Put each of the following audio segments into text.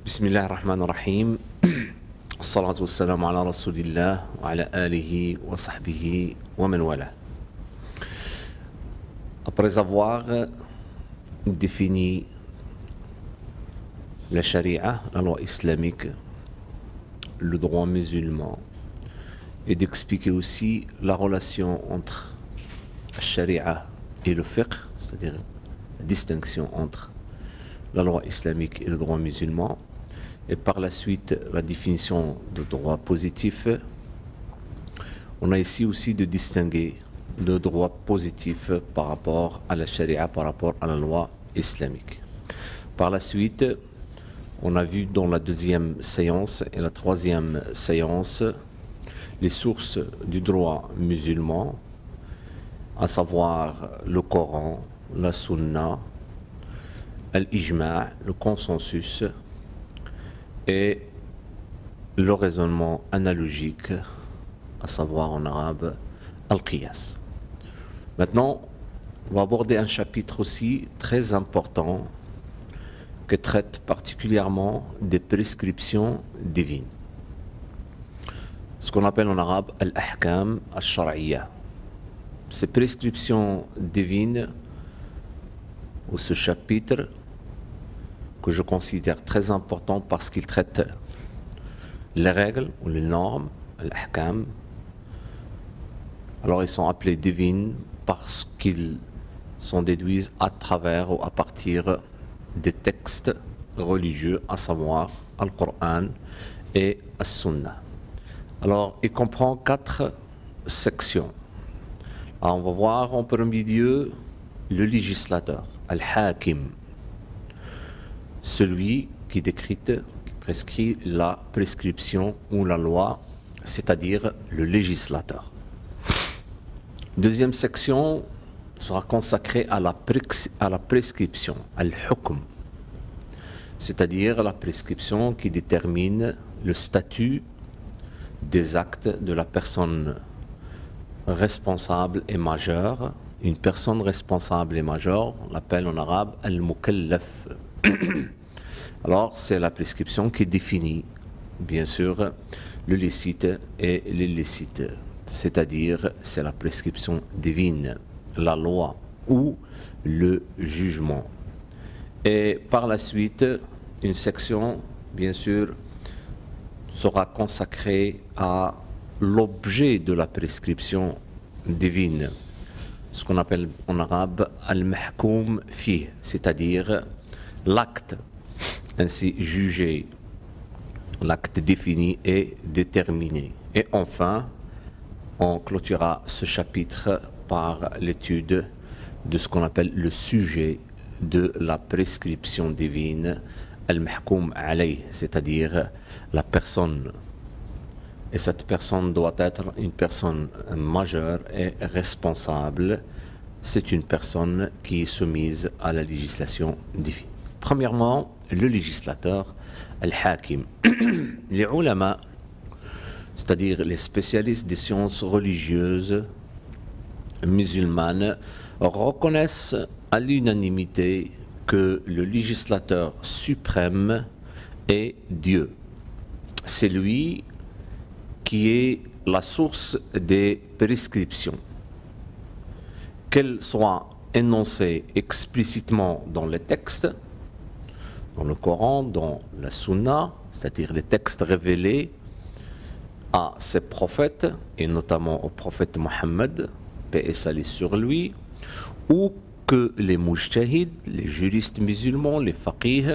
بسم الله الرحمن الرحيم الصلاة والسلام على رسول الله وعلى آله وصحبه ومن والاه. Après avoir défini la charia, la loi islamique, le droit musulman, et d'expliquer aussi la relation entre la charia et le fiqh, c'est-à-dire la distinction entre la loi islamique et le droit musulman, et par la suite la définition de droit positif, on a ici aussi de distinguer le droit positif par rapport à la charia, par rapport à la loi islamique. Par la suite, on a vu dans la deuxième séance et la troisième séance les sources du droit musulman, à savoir le Coran, la Sunna, l'Ijma', le consensus et le raisonnement analogique, à savoir en arabe al-qiyas. Maintenant, on va aborder un chapitre aussi très important qui traite particulièrement des prescriptions divines. Ce qu'on appelle en arabe al-ahkam al-shar'iyya. Ces prescriptions divines, ou ce chapitre, que je considère très important parce qu'il traite les règles ou les normes, l'ahkam. Alors ils sont appelés divines parce qu'ils sont déduits à travers ou à partir des textes religieux, à savoir Al-Qur'an et As-Sunnah. Alors il comprend 4 sections. Alors, on va voir en premier lieu le législateur, Al-Hakim, celui qui prescrit la prescription ou la loi, c'est-à-dire le législateur. Deuxième section sera consacrée à la prescription, al-hukm, c'est-à-dire la prescription qui détermine le statut des actes de la personne responsable et majeure. Une personne responsable et majeure, on l'appelle en arabe al-mukallaf. Alors, c'est la prescription qui définit, bien sûr, le licite et l'illicite. C'est-à-dire, c'est la prescription divine, la loi ou le jugement. Et par la suite, une section, bien sûr, sera consacrée à l'objet de la prescription divine, ce qu'on appelle en arabe al-mahkoum fih, c'est-à-dire l'acte ainsi jugé, l'acte défini et déterminé. Et enfin, on clôturera ce chapitre par l'étude de ce qu'on appelle le sujet de la prescription divine, al-mahkoum alayh, c'est-à-dire la personne. Et cette personne doit être une personne majeure et responsable. C'est une personne qui est soumise à la législation divine. Premièrement, le législateur, al-hakim. Les ulama, c'est-à-dire les spécialistes des sciences religieuses musulmanes, reconnaissent à l'unanimité que le législateur suprême est Dieu. C'est lui qui est la source des prescriptions, qu'elles soient énoncées explicitement dans les textes, dans le Coran, dans la Sunna, c'est-à-dire les textes révélés à ses prophètes, et notamment au prophète Mohammed, paix et salut sur lui, ou que les mujtahid, les juristes musulmans, les faqih,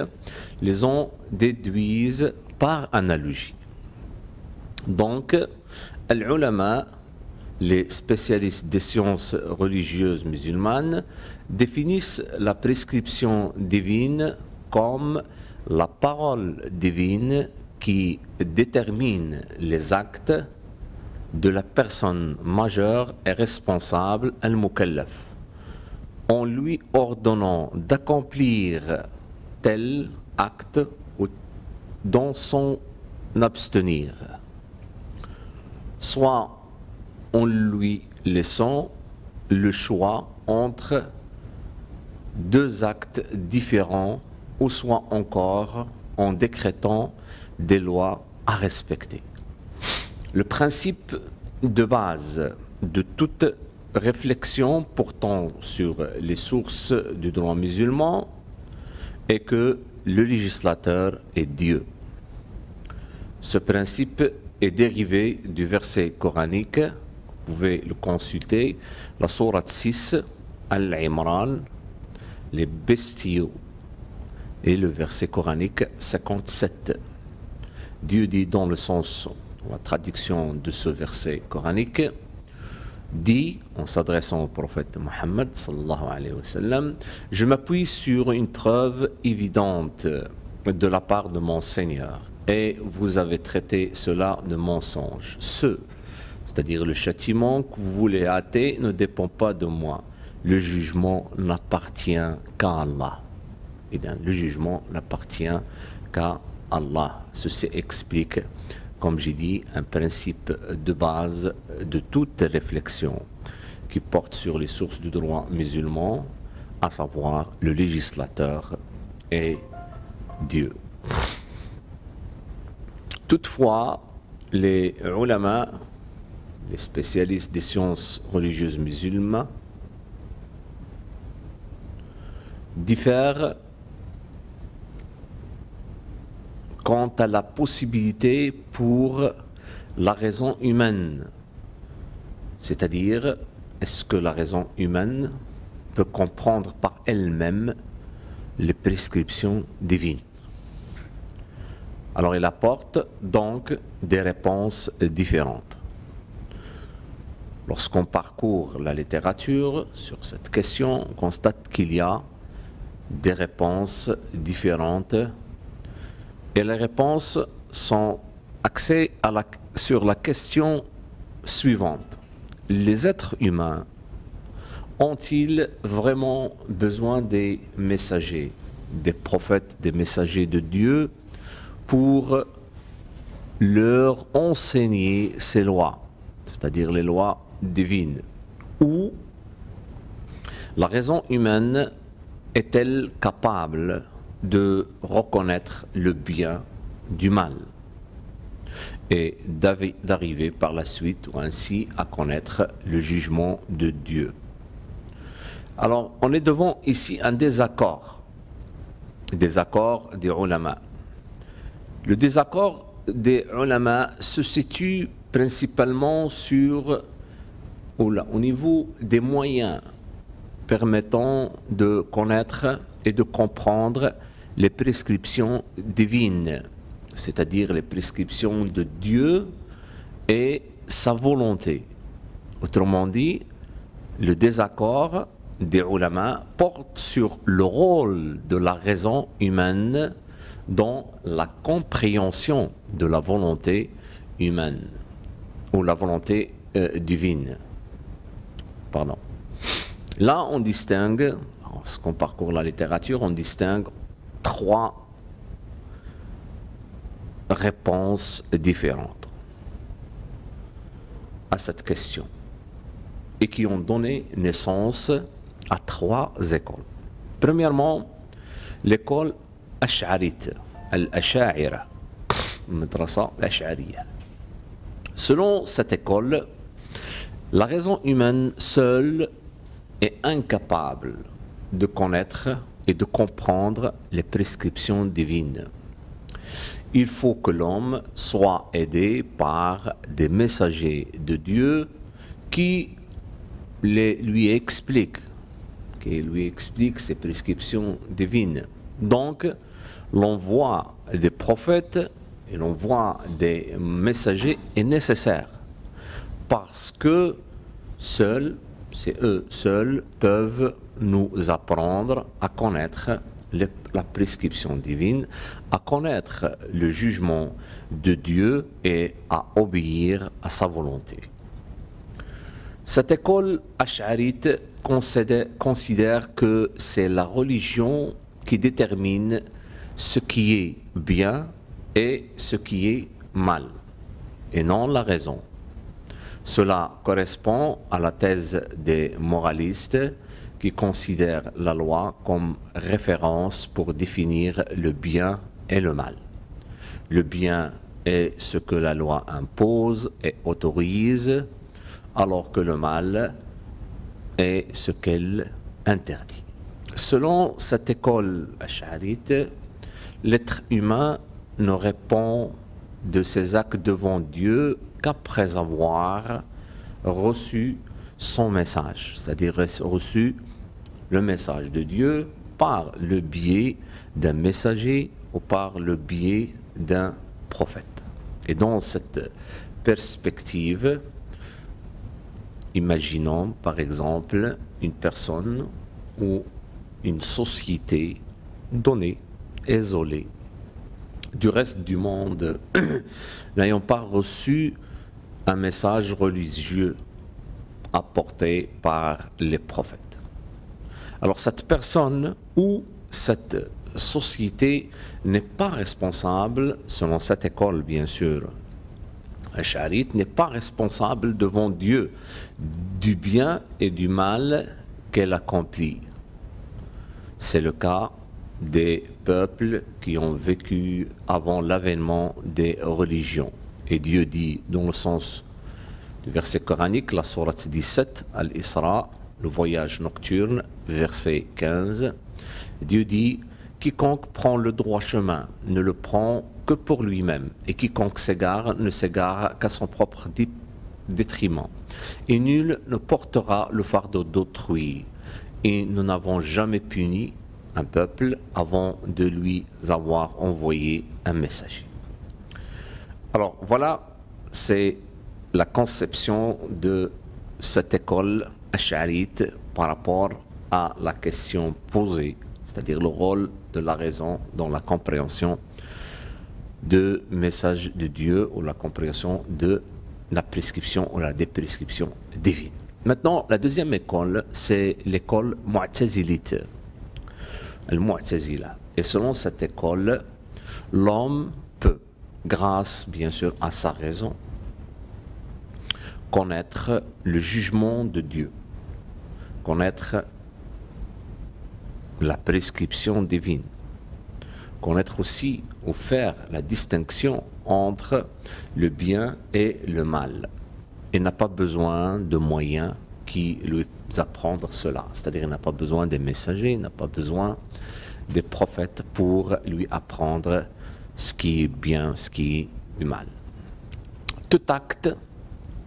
les ont déduisent par analogie. Donc, al-ulama, les spécialistes des sciences religieuses musulmanes, définissent la prescription divine comme la parole divine qui détermine les actes de la personne majeure et responsable, al-mukallaf, en lui ordonnant d'accomplir tel acte ou dans son abstenir, soit en lui laissant le choix entre 2 actes différents, ou soit encore en décrétant des lois à respecter. Le principe de base de toute réflexion portant sur les sources du droit musulman est que le législateur est Dieu. Ce principe est dérivé du verset coranique, vous pouvez le consulter, la sourate 6, Al-Imran, les bestiaux, et le verset coranique 57. Dieu dit dans le sens, la traduction de ce verset coranique, dit, en s'adressant au prophète Mohammed, sallallahu alayhi wa sallam, je m'appuie sur une preuve évidente de la part de mon Seigneur, et vous avez traité cela de mensonge. C'est-à-dire le châtiment que vous voulez hâter ne dépend pas de moi. Le jugement n'appartient qu'à Allah. Et bien, le jugement n'appartient qu'à Allah. Ceci explique, comme j'ai dit, un principe de base de toute réflexion qui porte sur les sources du droit musulman, à savoir le législateur et Dieu. Toutefois, les ulama, les spécialistes des sciences religieuses musulmanes, diffèrent quant à la possibilité pour la raison humaine. C'est-à-dire, est-ce que la raison humaine peut comprendre par elle-même les prescriptions divines? Alors, il apporte donc des réponses différentes. Lorsqu'on parcourt la littérature sur cette question, on constate qu'il y a des réponses différentes et les réponses sont axées sur la question suivante. Les êtres humains ont-ils vraiment besoin des messagers, des prophètes, des messagers de Dieu pour leur enseigner ces lois, c'est-à-dire les lois divines? Ou la raison humaine est-elle capable de reconnaître le bien du mal et d'arriver par la suite ou ainsi à connaître le jugement de Dieu? Alors, on est devant ici un désaccord des ulama. Le désaccord des ulama se situe principalement au niveau des moyens permettant de connaître et de comprendre les prescriptions divines, c'est-à-dire les prescriptions de Dieu et sa volonté. Autrement dit, le désaccord des ulama porte sur le rôle de la raison humaine dans la compréhension de la volonté humaine ou la volonté divine. Pardon. Là, on distingue, lorsqu'on parcourt la littérature, on distingue trois réponses différentes à cette question et qui ont donné naissance à trois écoles. Premièrement, l'école ash'arite, al-ash'a'ira, madrasa al-ash'ariya. Selon cette école, la raison humaine seule est incapable de connaître et de comprendre les prescriptions divines. Il faut que l'homme soit aidé par des messagers de Dieu qui lui expliquent ces prescriptions divines. Donc, l'envoi des prophètes et l'envoi des messagers est nécessaire parce que c'est eux seuls peuvent nous apprendre à connaître la prescription divine, à connaître le jugement de Dieu et à obéir à sa volonté. Cette école ash'arite considère que c'est la religion qui détermine ce qui est bien et ce qui est mal, et non la raison. Cela correspond à la thèse des moralistes qui considèrent la loi comme référence pour définir le bien et le mal. Le bien est ce que la loi impose et autorise, alors que le mal est ce qu'elle interdit. Selon cette école ash'arite, l'être humain ne répond de ses actes devant Dieu qu'après avoir reçu son message, c'est-à-dire reçu le message de Dieu par le biais d'un messager ou par le biais d'un prophète. Et dans cette perspective, imaginons par exemple une personne ou une société donnée, isolée, du reste du monde, n'ayant pas reçu un message religieux apporté par les prophètes. Alors cette personne ou cette société n'est pas responsable, selon cette école bien sûr, ash'arite, n'est pas responsable devant Dieu du bien et du mal qu'elle accomplit. C'est le cas des peuples qui ont vécu avant l'avènement des religions. Et Dieu dit, dans le sens du verset coranique, la sourate 17, Al-Isra, le voyage nocturne, verset 15, Dieu dit, quiconque prend le droit chemin ne le prend que pour lui-même, et quiconque s'égare ne s'égare qu'à son propre détriment. Et nul ne portera le fardeau d'autrui. Et nous n'avons jamais puni un peuple avant de lui avoir envoyé un messager. Alors voilà, c'est la conception de cette école ash'arite par rapport à la question posée, c'est-à-dire le rôle de la raison dans la compréhension de message de Dieu ou la compréhension de la prescription ou la déprescription divine. Maintenant, la deuxième école, c'est l'école mu'tazilite, al-mu'tazila. Et selon cette école, l'homme peut, grâce bien sûr à sa raison, connaître le jugement de Dieu, connaître la prescription divine, connaître aussi ou faire la distinction entre le bien et le mal. Il n'a pas besoin de moyens qui lui apprendre cela. C'est-à-dire il n'a pas besoin des messagers, il n'a pas besoin des prophètes pour lui apprendre ce qui est bien, ce qui est mal. Tout acte,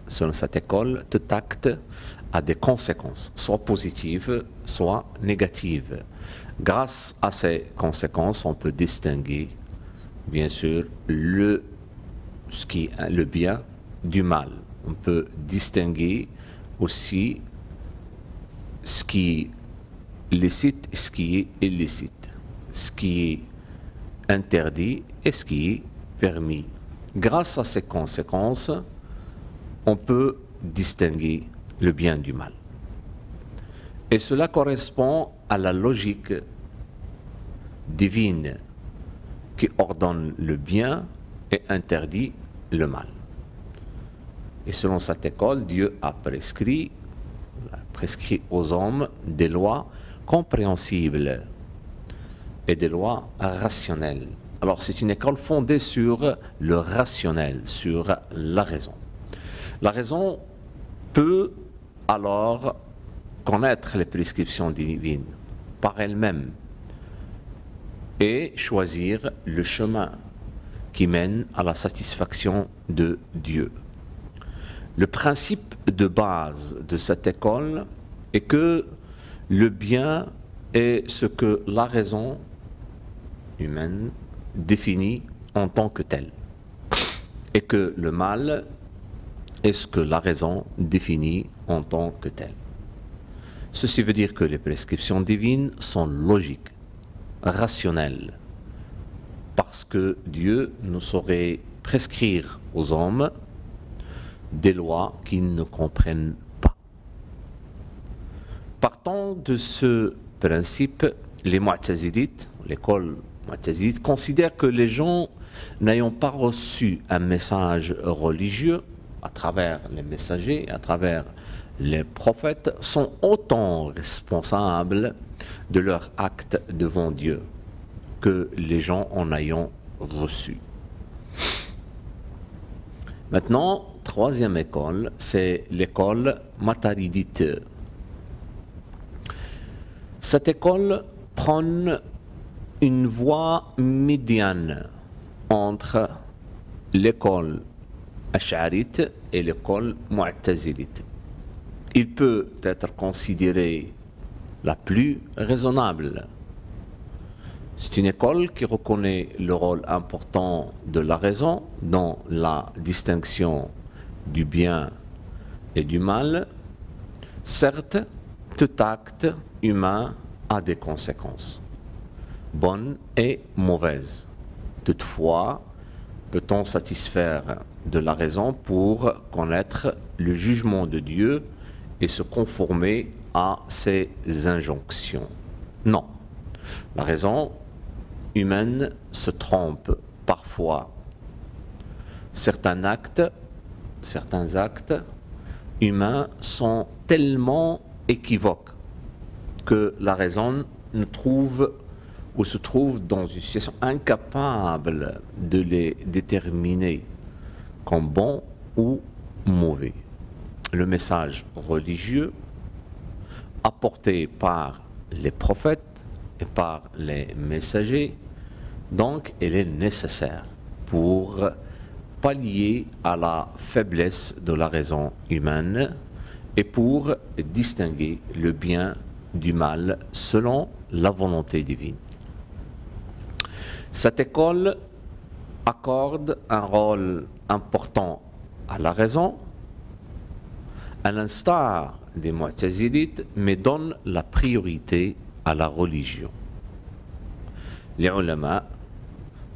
selon cette école, tout acte a des conséquences, soit positives, soit négatives. Grâce à ces conséquences, on peut distinguer, bien sûr, le bien du mal. On peut distinguer aussi ce qui est licite et ce qui est illicite, ce qui est interdit et ce qui est permis. Grâce à ces conséquences, on peut distinguer le bien du mal. Et cela correspond à la logique divine qui ordonne le bien et interdit le mal. Et selon cette école, Dieu a prescrit aux hommes des lois compréhensibles et des lois rationnelles. Alors c'est une école fondée sur le rationnel, sur la raison. La raison peut alors connaître les prescriptions divines par elle-même et choisir le chemin qui mène à la satisfaction de Dieu. Le principe de base de cette école est que le bien est ce que la raison humaine définit en tant que tel, et que le mal est ce que la raison définit en tant que tel. Ceci veut dire que les prescriptions divines sont logiques, rationnelles, parce que Dieu ne saurait prescrire aux hommes des lois qu'ils ne comprennent pas. Partant de ce principe, les mu'tazilites, l'école mu'tazilite, considèrent que les gens n'ayant pas reçu un message religieux à travers les messagers, à travers les prophètes, sont autant responsables de leurs actes devant Dieu. que les gens en ayant reçu. Maintenant, troisième école, c'est l'école mataridite. Cette école prend une voie médiane entre l'école ash'arite et l'école mu'tazilite. Il peut être considéré la plus raisonnable. C'est une école qui reconnaît le rôle important de la raison dans la distinction du bien et du mal. Certes, tout acte humain a des conséquences, bonnes et mauvaises. Toutefois, peut-on satisfaire de la raison pour connaître le jugement de Dieu et se conformer à ses injonctions? Non. La raison humaine se trompe parfois. Certains actes humains sont tellement équivoques que la raison se trouve dans une situation incapable de les déterminer comme bons ou mauvais. Le message religieux apporté par les prophètes et par les messagers, donc il est nécessaire pour pallier à la faiblesse de la raison humaine et pour distinguer le bien du mal selon la volonté divine. Cette école accorde un rôle important à la raison, à l'instar des mu'tazilites, mais donne la priorité à la religion. Les ulama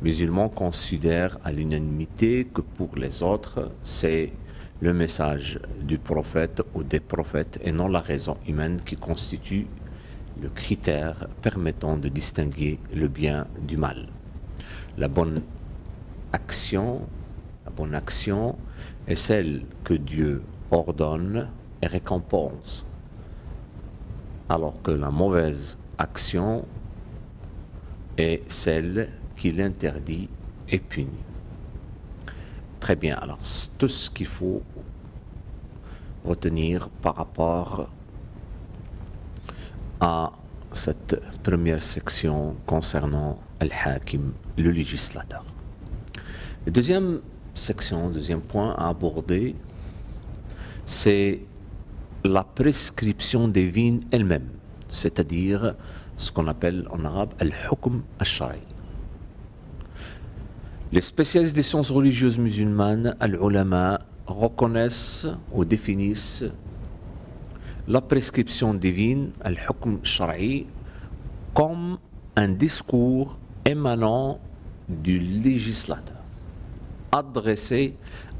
musulmans considèrent à l'unanimité que pour les autres, c'est le message du prophète ou des prophètes et non la raison humaine qui constitue le critère permettant de distinguer le bien du mal. La bonne action est celle que Dieu ordonne et récompense, alors que la mauvaise action est celle qu'il interdit et punit. Très bien, alors c'est tout ce qu'il faut retenir par rapport à cette première section concernant Al-Hakim, le législateur. La deuxième section, deuxième point à aborder, c'est la prescription divine elle-même, c'est-à-dire ce qu'on appelle en arabe Al-Hukm Al-Shari. Les spécialistes des sciences religieuses musulmanes, Al-Ulama, reconnaissent ou définissent la prescription divine, Al-Hukm Al-Shari, comme un discours émanant du législateur, adressé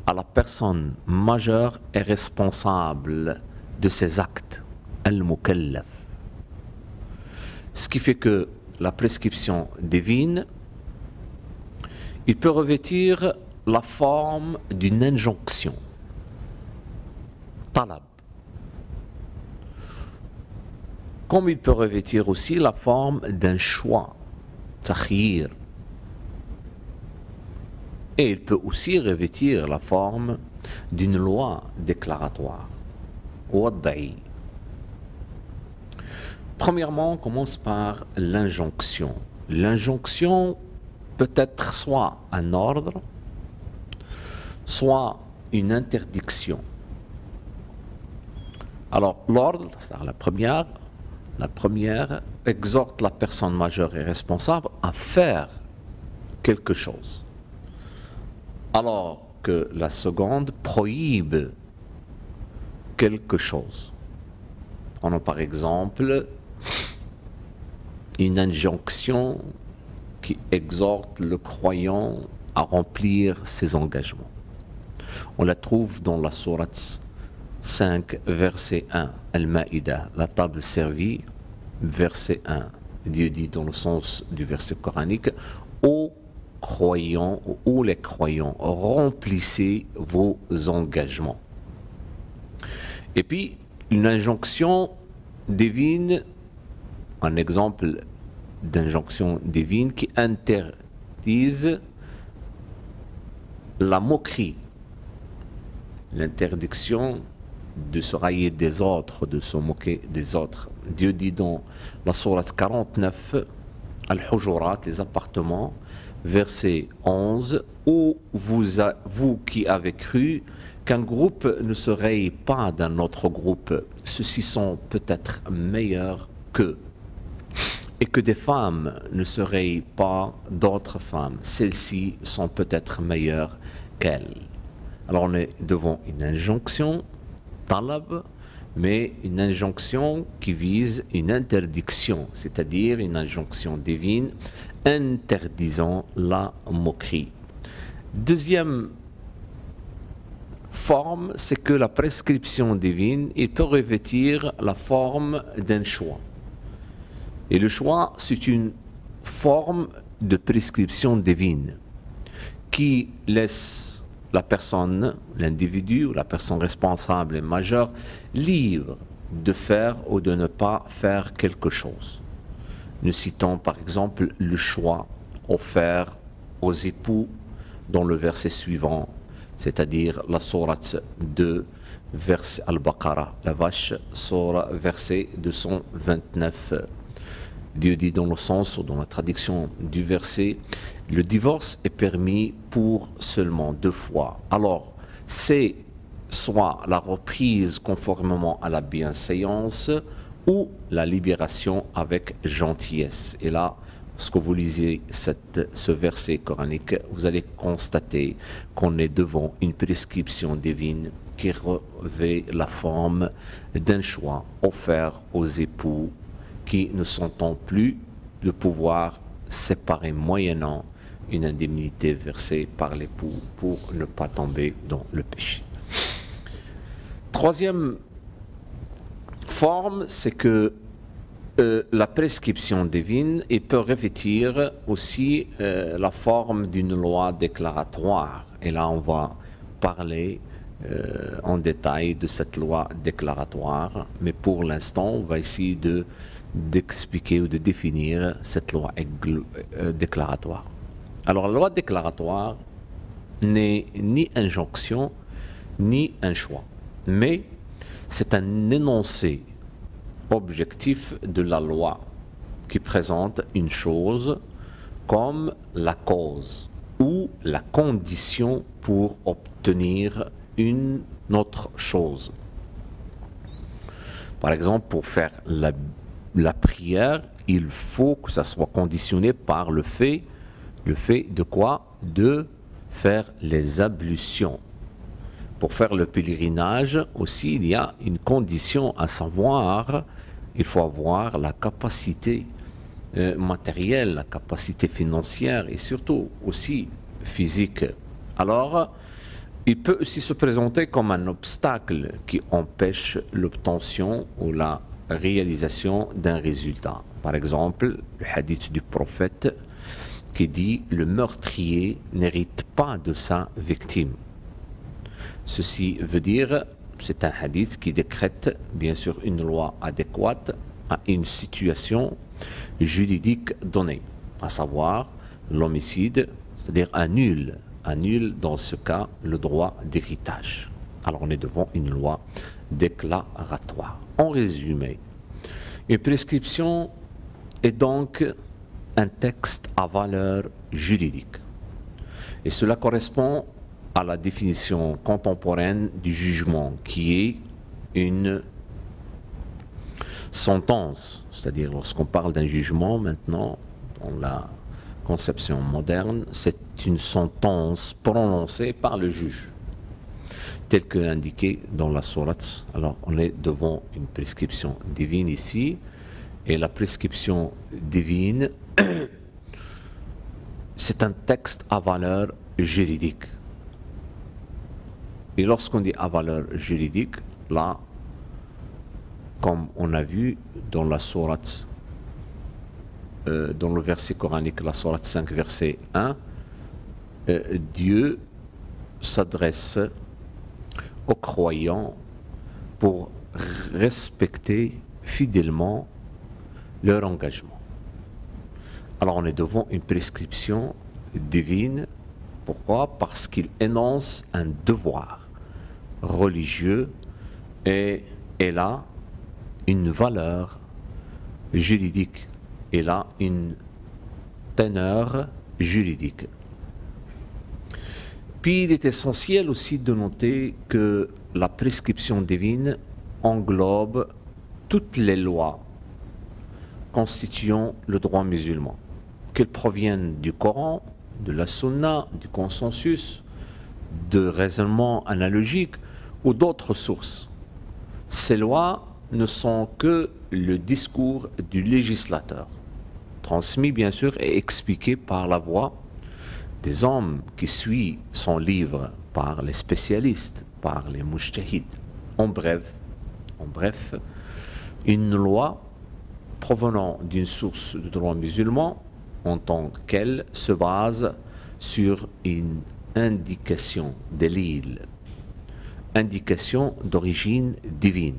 à la personne majeure et responsable de ses actes, Al-Mukallaf. Ce qui fait que la prescription divine, il peut revêtir la forme d'une injonction, talab, comme il peut revêtir aussi la forme d'un choix, takhir, et il peut aussi revêtir la forme d'une loi déclaratoire, wadda'i. Premièrement, on commence par l'injonction. L'injonction peut être soit un ordre, soit une interdiction. Alors, l'ordre, c'est-à-dire la première exhorte la personne majeure et responsable à faire quelque chose, alors que la seconde prohibe quelque chose. Prenons par exemple une injonction qui exhorte le croyant à remplir ses engagements. On la trouve dans la sourate 5, verset 1, Al-Ma'idah, la table servie, verset 1. Dieu dit dans le sens du verset coranique, ô croyants, ô les croyants, remplissez vos engagements. Et puis, une injonction divine, un exemple d'injonctions divines qui interdisent la moquerie, l'interdiction de se railler des autres, de se moquer des autres. Dieu dit dans la sourate 49, Al-Hujurat, les appartements, verset 11, où vous qui avez cru qu'un groupe ne se raye pas d'un autre groupe, ceux-ci sont peut-être meilleurs qu'eux, et que des femmes ne se rayent pas d'autres femmes, celles-ci sont peut-être meilleures qu'elles. Alors on est devant une injonction, talab, mais une injonction qui vise une interdiction, c'est-à-dire une injonction divine interdisant la moquerie. Deuxième forme, c'est que la prescription divine, il peut revêtir la forme d'un choix. Et le choix, c'est une forme de prescription divine qui laisse la personne, l'individu ou la personne responsable et majeure libre de faire ou de ne pas faire quelque chose. Nous citons par exemple le choix offert aux époux dans le verset suivant, c'est-à-dire la sourate 2, verset Al-Baqarah, la vache, sourate, verset 229. Dieu dit dans le sens ou dans la traduction du verset, le divorce est permis pour seulement 2 fois. Alors, c'est soit la reprise conformément à la bienséance ou la libération avec gentillesse. Et là, lorsque vous lisez ce verset coranique, vous allez constater qu'on est devant une prescription divine qui revêt la forme d'un choix offert aux époux qui ne sentent plus de pouvoir séparer moyennant une indemnité versée par l'époux pour ne pas tomber dans le péché. Troisième forme, c'est que la prescription divine peut revêtir aussi la forme d'une loi déclaratoire. Et là, on va parler en détail de cette loi déclaratoire, mais pour l'instant, on va essayer d'expliquer ou de définir cette loi déclaratoire. Alors, la loi déclaratoire n'est ni injonction, ni un choix, mais c'est un énoncé objectif de la loi qui présente une chose comme la cause ou la condition pour obtenir une autre chose. Par exemple, pour faire la prière, il faut que ça soit conditionné par le fait de quoi? De faire les ablutions. Pour faire le pèlerinage aussi, il y a une condition, à savoir, il faut avoir la capacité matérielle, la capacité financière et surtout aussi physique. Alors, il peut aussi se présenter comme un obstacle qui empêche l'obtention ou la réalisation d'un résultat. Par exemple, le hadith du prophète qui dit « Le meurtrier n'hérite pas de sa victime ». Ceci veut dire, c'est un hadith qui décrète bien sûr une loi adéquate à une situation juridique donnée, à savoir l'homicide, c'est-à-dire annule dans ce cas le droit d'héritage. Alors on est devant une loi déclaratoire. En résumé, une prescription est donc un texte à valeur juridique. Et cela correspond à la définition contemporaine du jugement, qui est une sentence. C'est-à-dire, lorsqu'on parle d'un jugement, maintenant, dans la conception moderne, c'est une sentence prononcée par le juge, tel que indiqué dans la sourate. Alors, on est devant une prescription divine ici, et la prescription divine, c'est un texte à valeur juridique. Et lorsqu'on dit à valeur juridique, là, comme on a vu dans la sourate, dans le verset coranique, la sourate 5, verset 1, Dieu s'adresse aux croyants pour respecter fidèlement leur engagement. Alors on est devant une prescription divine. Pourquoi? Parce qu'il énonce un devoir religieux et elle a une valeur juridique, elle a une teneur juridique. Puis il est essentiel aussi de noter que la prescription divine englobe toutes les lois constituant le droit musulman, qu'elles proviennent du Coran, de la Sunna, du consensus, de raisonnements analogiques ou d'autres sources. Ces lois ne sont que le discours du législateur, transmis bien sûr et expliqué par la voix des hommes qui suivent son livre, par les spécialistes, par les mujtahids. En bref, une loi provenant d'une source de droit musulman en tant qu'elle se base sur une indication de l'île, indication d'origine divine.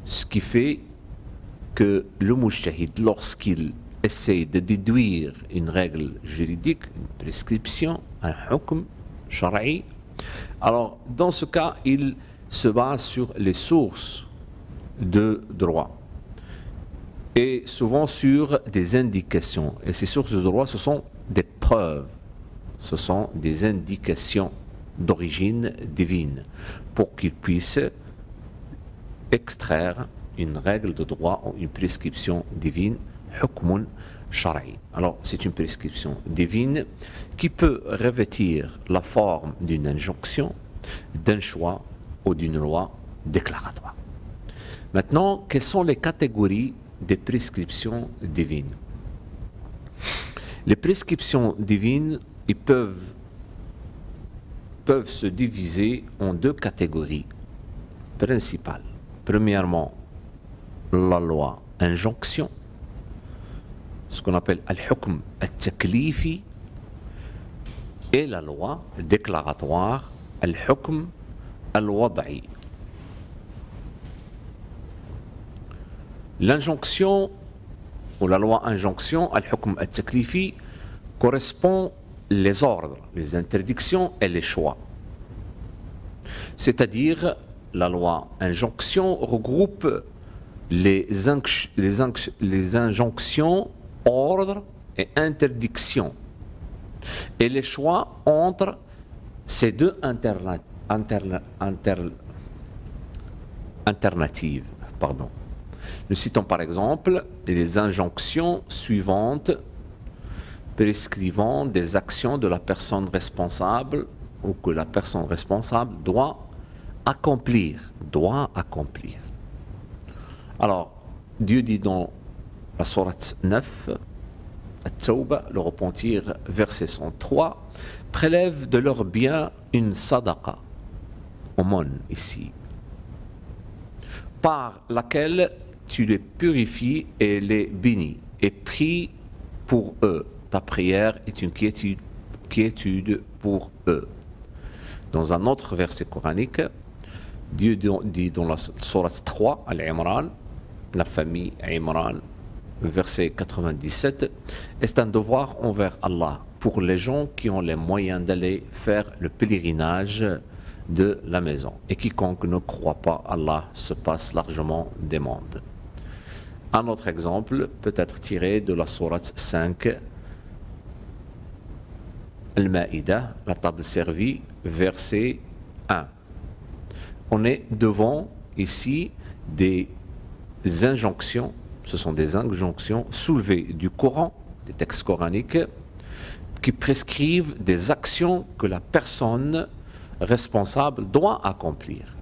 Ce qui fait que le mujtahid, lorsqu'il essaie de déduire une règle juridique, une prescription, un hukm shara'i, alors dans ce cas, il se base sur les sources de droit et souvent sur des indications. Et ces sources de droit, ce sont des preuves, ce sont des indications d'origine divine pour qu'il puisse extraire une règle de droit ou une prescription divine, hukmun shara'i. Alors, c'est une prescription divine qui peut revêtir la forme d'une injonction, d'un choix ou d'une loi déclaratoire. Maintenant, quelles sont les catégories des prescriptions divines? Les prescriptions divines, ils peuvent se diviser en deux catégories principales. Premièrement, la loi injonction, ce qu'on appelle al-hukm al-taklifi, et la loi déclaratoire, al-hukm al-wada'i. L'injonction ou la loi injonction, al-hukm al-taklifi, correspond les ordres, les interdictions et les choix. C'est-à-dire, la loi injonction regroupe les injonctions, ordres et interdictions. Et les choix entre ces deux alternatives. Nous citons par exemple les injonctions suivantes prescrivant des actions de la personne responsable ou que la personne responsable doit accomplir. Alors, Dieu dit dans la sourate 9, At-Tawbah, le repentir, verset 103, prélève de leurs biens une sadaqa, aumône ici, par laquelle tu les purifies et les bénis, et prie pour eux. Ta prière est une quiétude pour eux. Dans un autre verset coranique, Dieu dit dans la sourate 3, Al-Imran, la famille Imran, verset 97, est un devoir envers Allah pour les gens qui ont les moyens d'aller faire le pèlerinage de la maison. Et quiconque ne croit pas Allah se passe largement des mondes. Un autre exemple peut être tiré de la sourate 5, Al-Ma'idah, la table servie, verset 1. On est devant ici des injonctions, ce sont des injonctions soulevées du Coran, des textes coraniques, qui prescrivent des actions que la personne responsable doit accomplir.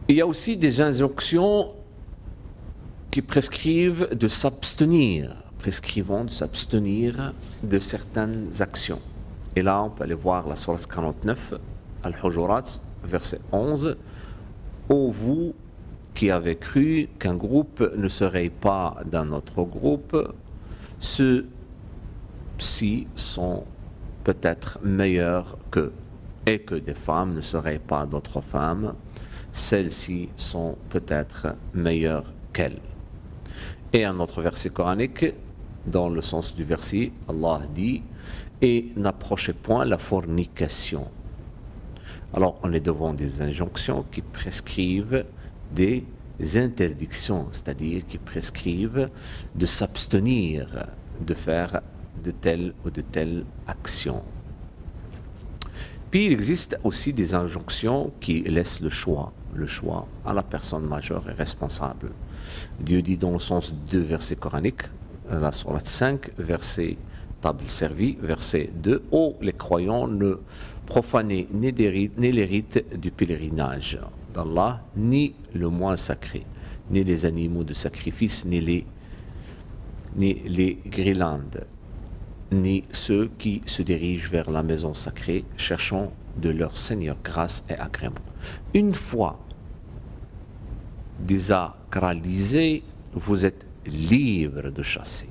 Il y a aussi des injonctions qui prescrivent de s'abstenir, prescrivant de s'abstenir de certaines actions. Et là, on peut aller voir la sourate 49, Al-Hujurat, verset 11. Ô vous qui avez cru qu'un groupe ne serait pas d'un autre groupe, ceux-ci sont peut-être meilleurs qu'eux, et que des femmes ne seraient pas d'autres femmes. celles-ci sont peut-être meilleures qu'elles. Et un autre verset coranique, dans le sens du verset, Allah dit « Et n'approchez point la fornication ». Alors, on est devant des injonctions qui prescrivent des interdictions, c'est-à-dire qui prescrivent de s'abstenir de faire de telle ou de telle action. Puis, il existe aussi des injonctions qui laissent le choix à la personne majeure et responsable. Dieu dit dans le sens de deux versets coraniques, la sourate 5, verset table servie, verset 2, « Ô les croyants, ne profanez ni les rites du pèlerinage d'Allah, ni le mois sacré, ni les animaux de sacrifice, ni les guirlandes, ni ceux qui se dirigent vers la maison sacrée, cherchant de leur Seigneur grâce et agrément. » Une fois désacralisé, vous êtes libre de chasser.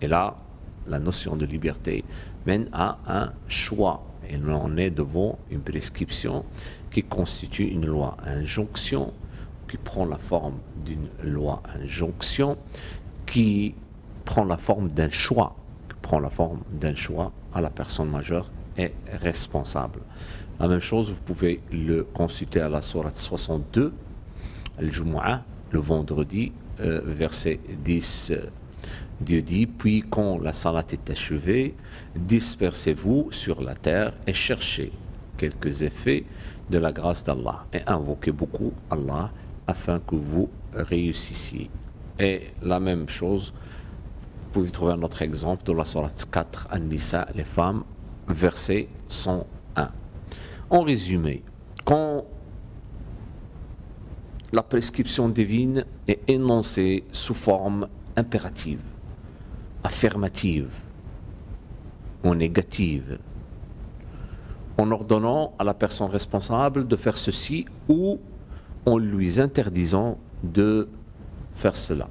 Et là, la notion de liberté mène à un choix. Et on est devant une prescription qui constitue une loi injonction, qui prend la forme d'une loi injonction, qui prend la forme d'un choix, à la personne majeure et responsable. La même chose, vous pouvez le consulter à la sourate 62, Al-Jumu'ah, le vendredi, verset 10. Dieu dit, puis quand la salat est achevée, dispersez-vous sur la terre et cherchez quelques effets de la grâce d'Allah et invoquez beaucoup Allah afin que vous réussissiez. Et la même chose, vous pouvez trouver un autre exemple dans la sourate 4, An-Nisa, les femmes, verset 101. En résumé, quand la prescription divine est énoncée sous forme impérative, affirmative ou négative, en ordonnant à la personne responsable de faire ceci ou en lui interdisant de faire cela.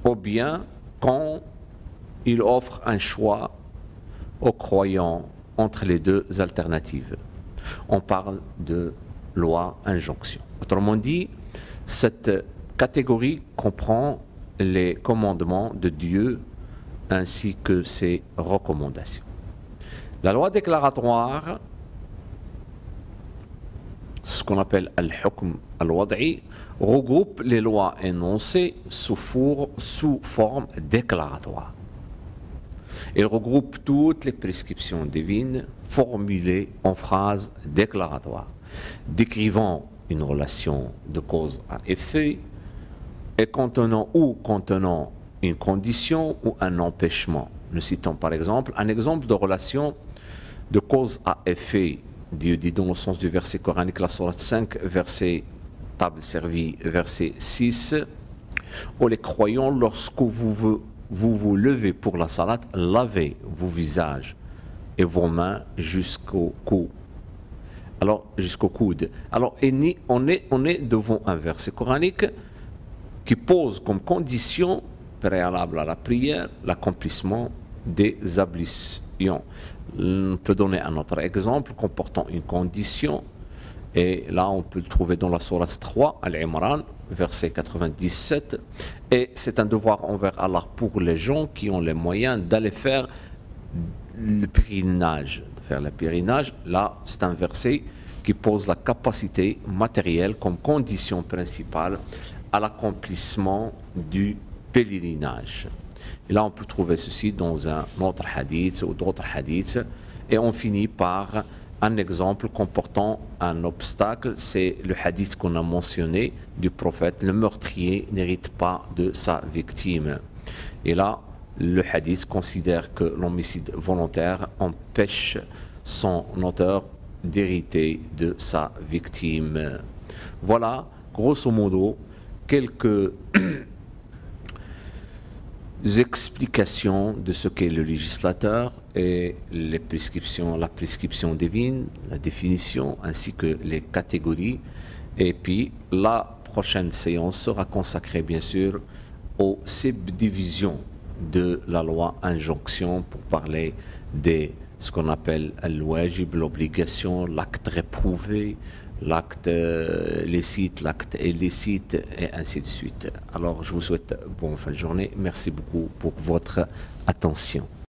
Ou bien quand il offre un choix aux croyants entre les deux alternatives. On parle de loi injonction. Autrement dit, cette catégorie comprend les commandements de Dieu ainsi que ses recommandations. La loi déclaratoire, ce qu'on appelle al-hukm al-wad'i, regroupe les lois énoncées sous forme déclaratoire. Il regroupe toutes les prescriptions divines formulées en phrases déclaratoires, décrivant une relation de cause à effet et contenant une condition ou un empêchement. Nous citons par exemple un exemple de relation de cause à effet. Dieu dit dans le sens du verset coranique, la sourate 5, verset table servie, verset 6, « Ô les croyants, lorsque vous levez pour la salat, lavez vos visages et vos mains jusqu'au cou. » Alors, jusqu'au coude. Alors, on est devant un verset coranique qui pose comme condition préalable à la prière l'accomplissement des ablutions. On peut donner un autre exemple comportant une condition, et là on peut le trouver dans la sourate 3, Al-Imran, verset 97, et c'est un devoir envers Allah pour les gens qui ont les moyens d'aller faire le pèlerinage. Là, c'est un verset qui pose la capacité matérielle comme condition principale à l'accomplissement du pèlerinage. Et là, on peut trouver ceci dans un autre hadith ou d'autres hadiths. Et on finit par un exemple comportant un obstacle. C'est le hadith qu'on a mentionné du prophète. Le meurtrier n'hérite pas de sa victime. Et là, le hadith considère que l'homicide volontaire empêche son auteur d'hériter de sa victime. Voilà, grosso modo, quelques explications de ce qu'est le législateur et les prescriptions, la prescription divine, la définition, ainsi que les catégories. Et puis, la prochaine séance sera consacrée, bien sûr, aux subdivisions de la loi injonction pour parler de ce qu'on appelle al-wajib, l'obligation, l'acte réprouvé, l'acte licite, l'acte illicite, et ainsi de suite. Alors, je vous souhaite bonne fin de journée. Merci beaucoup pour votre attention.